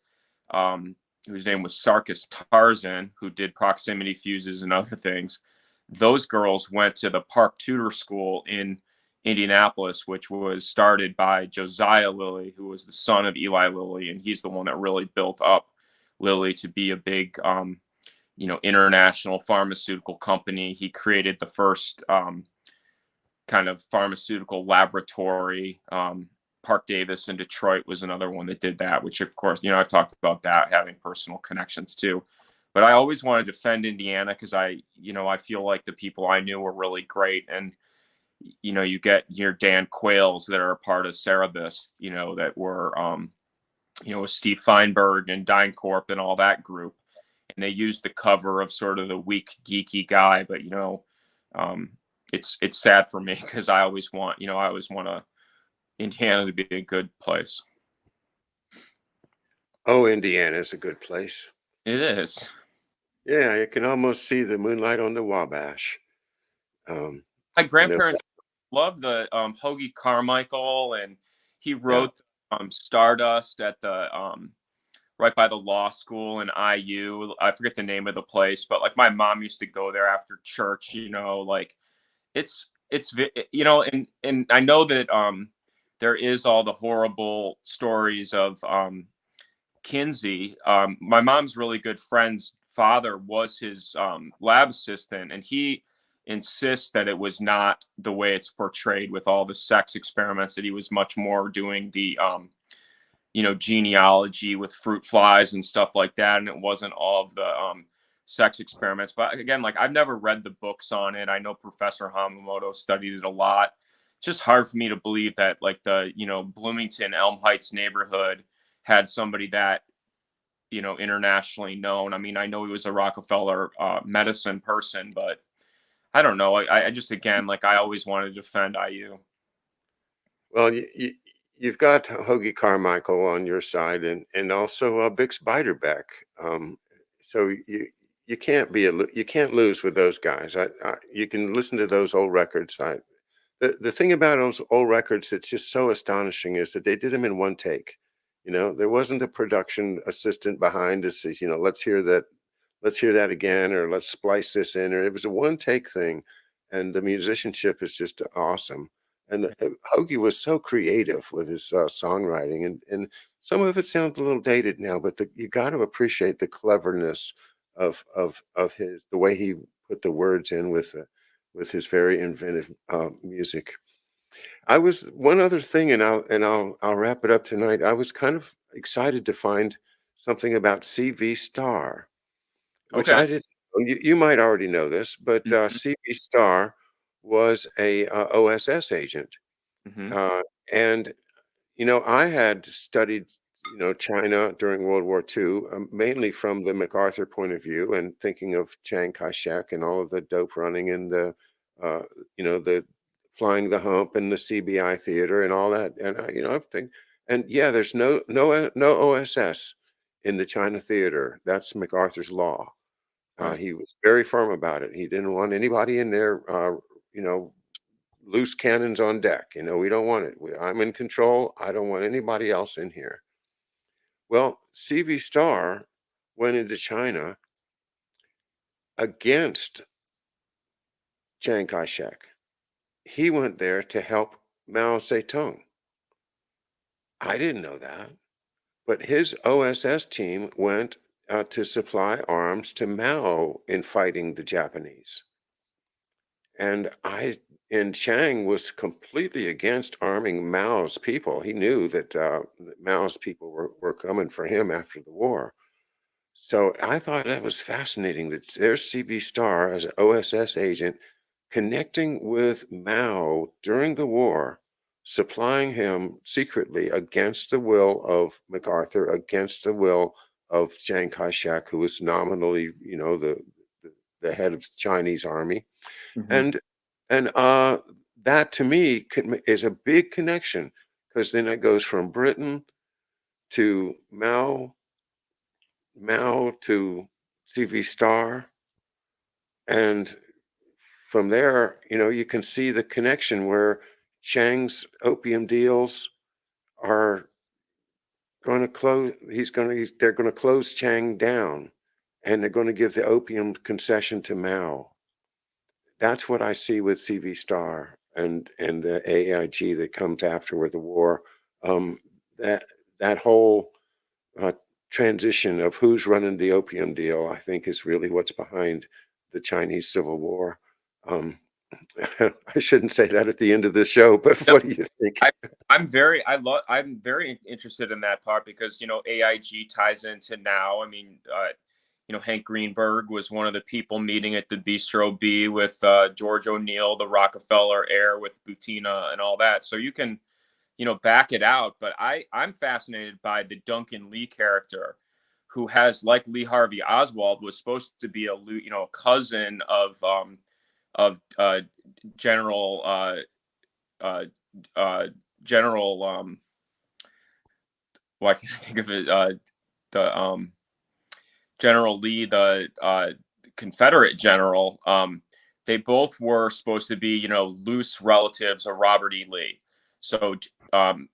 um, whose name was Sarkis Tarzan, who did proximity fuses and other things. Those girls went to the Park Tudor School in Indianapolis, which was started by Josiah Lilly, who was the son of Eli Lilly, and he's the one that really built up Lilly to be a big, international pharmaceutical company. He created the first kind of pharmaceutical laboratory. Park Davis in Detroit was another one that did that, which of course, I've talked about that having personal connections too. But I always want to defend Indiana because I feel like the people I knew were really great. And, you get your Dan Quayles that are a part of Cerebus, that were, with Steve Feinberg and DynCorp and all that group. And they used the cover of sort of the weak, geeky guy. But, um, it's sad for me because I always want Indiana to be a good place. Oh, Indiana is a good place. It is. Yeah, you can almost see the moonlight on the Wabash. Um, My you know, grandparents loved the Hoagie Carmichael, and he yeah. wrote Stardust at the right by the law school in IU. I forget the name of the place, but like my mom used to go there after church. Like and I know that there is all the horrible stories of Kinsey. My mom's really good friend's father was his lab assistant, and he insists that it was not the way it's portrayed with all the sex experiments, that he was much more doing the genealogy with fruit flies and stuff like that, and it wasn't all of the sex experiments. But again, like I've never read the books on it. I know Professor Hamamoto studied it a lot. It's just hard for me to believe that like the Bloomington Elm Heights neighborhood had somebody that internationally known. I mean, I know he was a Rockefeller medicine person, but I don't know. I just, again, like I always wanted to defend IU. Well, you've got Hoagie Carmichael on your side, and also Bix Beiderbecke. So you can't you can't lose with those guys. You can listen to those old records. The thing about those old records that's just so astonishing is that they did them in one take. There wasn't a production assistant behind that says, let's hear that again, or let's splice this in, or it was a one take thing. And the musicianship is just awesome. And Hoagie was so creative with his songwriting, and some of it sounds a little dated now, but you got to appreciate the cleverness of the way he put the words in with his very inventive music. I was one other thing, and I'll wrap it up tonight. I was kind of excited to find something about CV Star, which Okay. I didn't. You might already know this, but Hmm. CV Star was a OSS agent, Hmm. uh, and I had studied, China during World War II, mainly from the MacArthur point of view, and thinking of Chiang Kai-shek and all of the dope running and uh, the flying the hump and the CBI theater and all that. And I'm thinking, and yeah, there's no OSS in the China theater. That's MacArthur's law. Right. He was very firm about it. He didn't want anybody in there, you know, loose cannons on deck. We don't want it. I'm in control. I don't want anybody else in here. Well, CV Star went into China against Chiang Kai shek. He went there to help Mao Zedong. I didn't know that. But his OSS team went to supply arms to Mao in fighting the Japanese. And Chiang was completely against arming Mao's people. He knew that Mao's people were coming for him after the war. So I thought that was fascinating that there's CV Star as an OSS agent connecting with Mao during the war, supplying him secretly against the will of MacArthur, against the will of Chiang Kai-shek, who was nominally, the head of the Chinese army. Hmm. And that to me is a big connection because then it goes from Britain to Mao to CV Star, and from there, you can see the connection where Chang's opium deals are going to close. They're going to close Chang down, and they're going to give the opium concession to Mao. That's what I see with CV Star and the AIG that comes afterward the war. Um, that that whole uh, transition of who's running the opium deal, I think, is really what's behind the Chinese Civil War. Um, I shouldn't say that at the end of this show, but No, what do you think? I, I'm very interested in that part because, AIG ties into now. I mean, Hank Greenberg was one of the people meeting at the Bistro B with George O'Neill, the Rockefeller heir, with Butina and all that. So you can, back it out. But I'm fascinated by the Duncan Lee character, who has, like Lee Harvey Oswald, was supposed to be a cousin of General uh, uh, General why can't I think of it? The General Lee, the Confederate general. They both were supposed to be, loose relatives of Robert E. Lee. So um,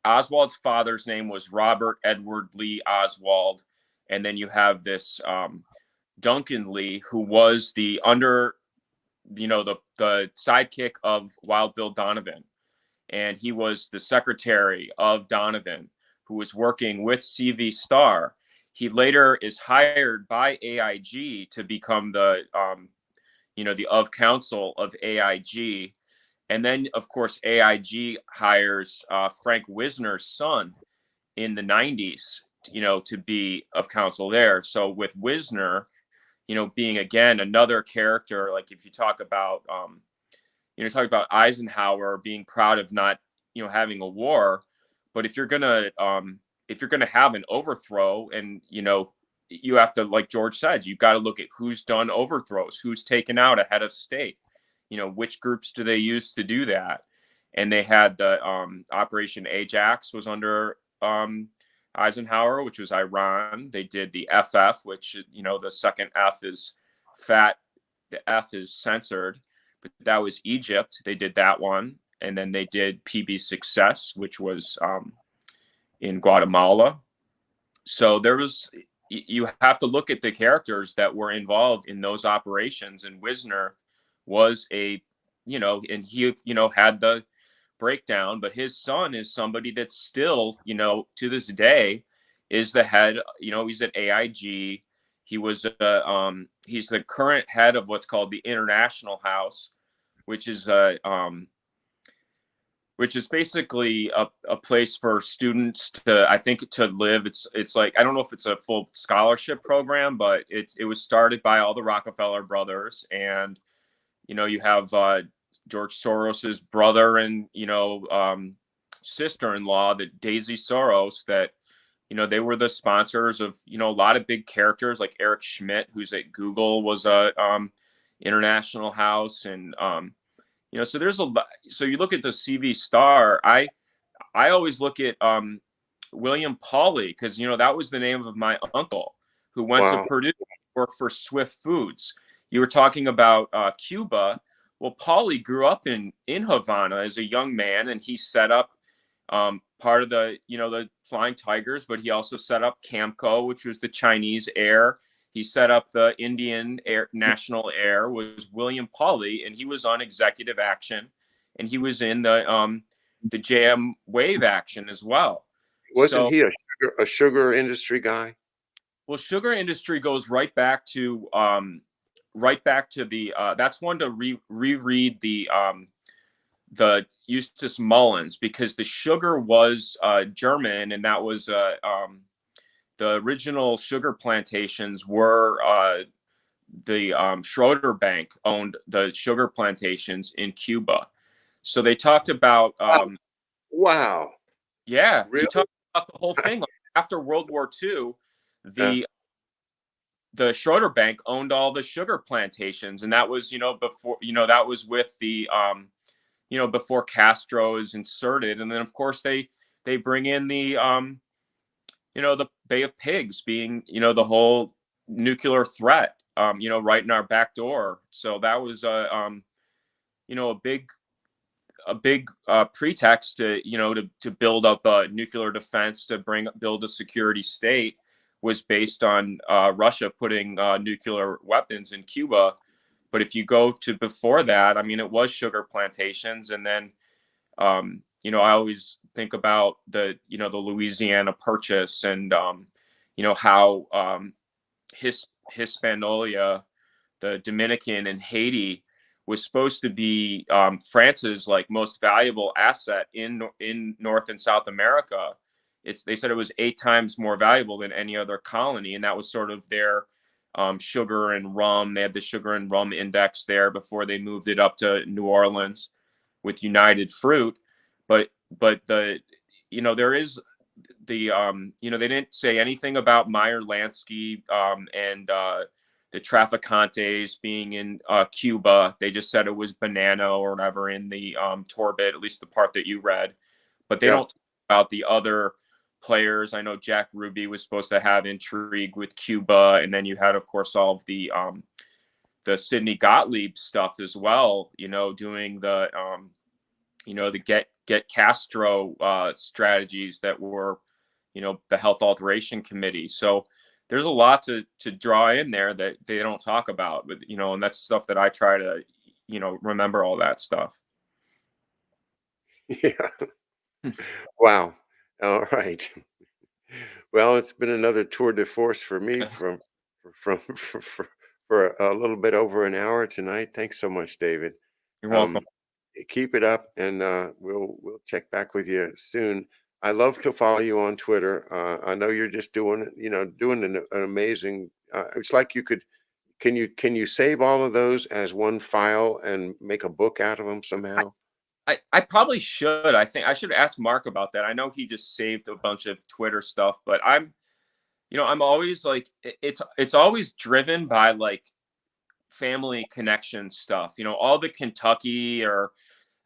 Oswald's father's name was Robert Edward Lee Oswald, and then you have this Duncan Lee, who was the sidekick of Wild Bill Donovan, and he was the secretary of Donovan, who was working with CV Star. He later is hired by AIG to become the of counsel of AIG, and then of course AIG hires Frank Wisner's son in the '90s, to be of counsel there. So with Wisner, being again another character, like if you talk about Eisenhower being proud of not, having a war, but if you're gonna have an overthrow, and you have to, like George said, you've got to look at who's done overthrows, who's taken out a head of state, which groups do they use to do that, and they had the Operation Ajax was under Eisenhower, which was Iran. They did the FF, which the second F is fat, the F is censored, but that was Egypt. They did that one, and then they did PB Success, which was in Guatemala. So you have to look at the characters that were involved in those operations, and Wisner was and he had the breakdown, but his son is somebody that's still, to this day, is the head. He's at AIG. He's the current head of what's called the International House, which is basically a place for students to, I think, to live. It's like, I don't know if it's a full scholarship program, but it was started by all the Rockefeller brothers, and you have George Soros's brother and sister-in-law, that Daisy Soros, that they were the sponsors of a lot of big characters, like Eric Schmidt, who's at Google, was a International House, and so there's a lot. So you look at the CV Star. I always look at William Pauly, because that was the name of my uncle who went to Wow. Purdue to work for Swift Foods. You were talking about Cuba. Well, Pauly grew up in Havana as a young man, and he set up part of the Flying Tigers, but he also set up Camco, which was the Chinese Air. He set up the Indian Air, National Air, was William Pauly, and he was on executive action, and he was in the JM Wave action as well. Wasn't So, he a sugar industry guy? well, sugar industry goes right back to the that's one to reread the Eustace Mullins, because the sugar was German, and that was the original sugar plantations were the Schroeder Bank owned the sugar plantations in Cuba. So they talked about, Wow. yeah, he Really? talked about the whole thing. Like, after World War II, Yeah. the Schroeder Bank owned all the sugar plantations, and that was, before, that was with the before Castro is inserted, and then of course they bring in the Bay of Pigs being, the whole nuclear threat, right in our back door. So that was a big pretext to, to build up a nuclear defense, to build a security state, was based on Russia putting nuclear weapons in Cuba. But if you go to before that, I mean, it was sugar plantations, and then I always think about the Louisiana Purchase, and how Hispaniola, the Dominican and Haiti, was supposed to be France's like most valuable asset in North and South America. They said it was 8 times more valuable than any other colony, and that was sort of their sugar and rum. They had the sugar and rum index there before they moved it up to New Orleans with United Fruit. But there is they didn't say anything about Meyer Lansky and the Traficantes being in Cuba. They just said it was banana or whatever in the Torbit, at least the part that you read. But they Yeah. don't talk about the other players. I know Jack Ruby was supposed to have intrigue with Cuba, and then you had, of course, all of the Sidney Gottlieb stuff as well. Doing the get Castro strategies that were, the Health Alteration Committee. So there's a lot to draw in there that they don't talk about, but and that's stuff that I try to, remember all that stuff. Yeah. Wow. All right. Well, it's been another tour de force for me for a little bit over an hour tonight. Thanks so much, David. You're welcome. Um, Keep it up, and we'll check back with you soon. I love to follow you on Twitter. I know you're just doing an amazing. It's like you could. Can you save all of those as one file and make a book out of them somehow? I probably should. I think I should ask Mark about that. I know he just saved a bunch of Twitter stuff, but I'm always like, it's always driven by like family connection stuff. All the Kentucky or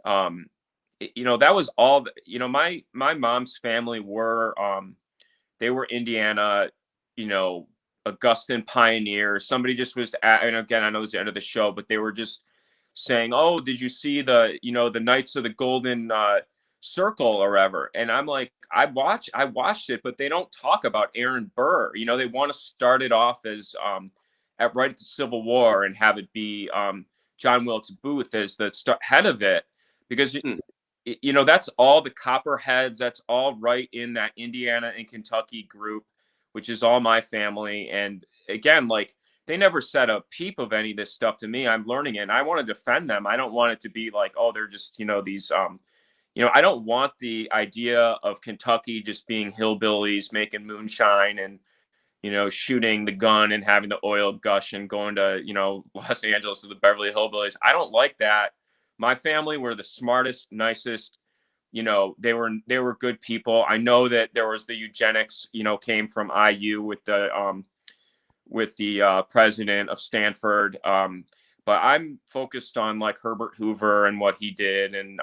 um that was all my mom's family were they were Indiana, you know, Augustan pioneers. Somebody just was and again, I know it's the end of the show, but they were just saying, "Oh, did you see the Knights of the Golden Circle or ever?" And I'm like, I watched it, but they don't talk about Aaron Burr. They want to start it off as right at the Civil War and have it be John Wilkes Booth as the head of it, because Hmm. that's all the Copperheads. That's all right in that Indiana and Kentucky group, which is all my family. And again, like, they never said a peep of any of this stuff to me. I'm learning it, and I want to defend them. I don't want it to be like, oh, they're just these I don't want the idea of Kentucky just being hillbillies making moonshine and shooting the gun and having the oil gush and going to Los Angeles to the Beverly Hillbillies. I don't like that. My family were the smartest, nicest. They were good people. I know that there was the eugenics. Came from IU with the president of Stanford. But I'm focused on like Herbert Hoover and what he did, and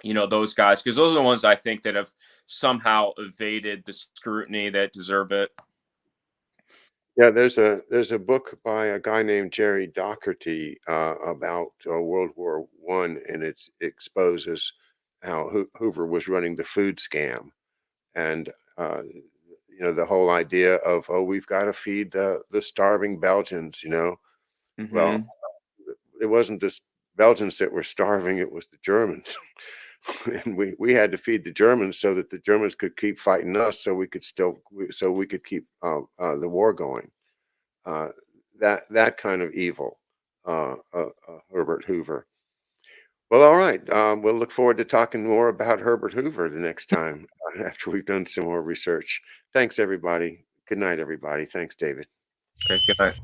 those guys, because those are the ones I think that have somehow evaded the scrutiny that deserve it. Yeah, there's a book by a guy named Jerry Docherty about World War I, and it exposes how Hoover was running the food scam, and the whole idea of, oh, we've got to feed the starving Belgians. Well, Hmm. it wasn't the Belgians that were starving; it was the Germans. And we had to feed the Germans so that the Germans could keep fighting us, so we could keep the war going. Uh, that kind of evil, Herbert Hoover. Well, all right. We'll look forward to talking more about Herbert Hoover the next time. after we've done some more research. Thanks, everybody. Good night, everybody. Thanks, David. Okay, good night.